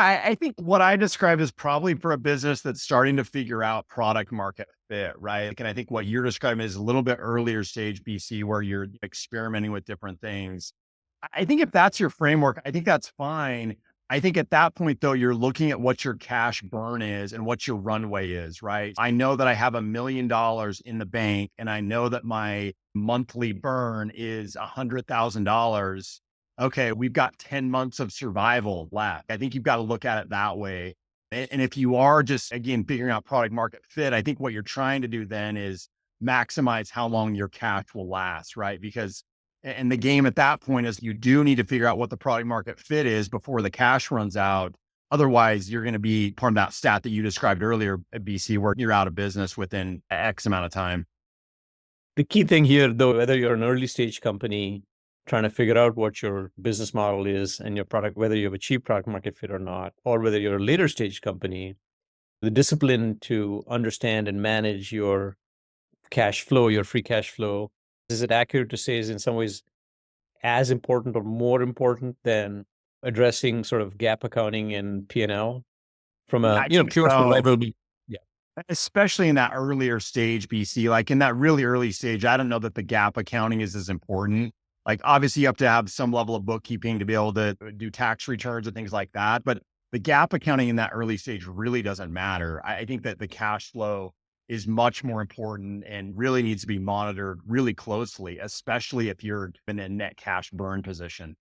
I think what I describe is probably for a business that's starting to figure out product market fit, right? And I think what you're describing is a little bit earlier stage BC where you're experimenting with different things. I think if that's your framework, I think that's fine. I think at that point, though, you're looking at what your cash burn is and what your runway is, right? I know that I have $1 million in the bank and I know that my monthly burn is $100,000. Okay, we've got 10 months of survival left. I think you've got to look at it that way. And if you are just, again, figuring out product market fit, I think what you're trying to do then is maximize how long your cash will last, right? Because and the game at that point is you do need to figure out what the product market fit is before the cash runs out. Otherwise, you're going to be part of that stat that you described earlier at BC where you're out of business within X amount of time. The key thing here, though, whether you're an early stage company trying to figure out what your business model is and your product, whether you have achieved product market fit or not, or whether you're a later stage company, the discipline to understand and manage your cash flow, your free cash flow, is it accurate to say is in some ways as important or more important than addressing sort of gap accounting and P&L from a, I think pure so. survival? Yeah. Especially in that earlier stage, BC, like in that really early stage, I don't know that the gap accounting is as important. Like, obviously, you have to have some level of bookkeeping to be able to do tax returns and things like that. But the gap accounting in that early stage really doesn't matter. I think that the cash flow is much more important and really needs to be monitored really closely, especially if you're in a net cash burn position.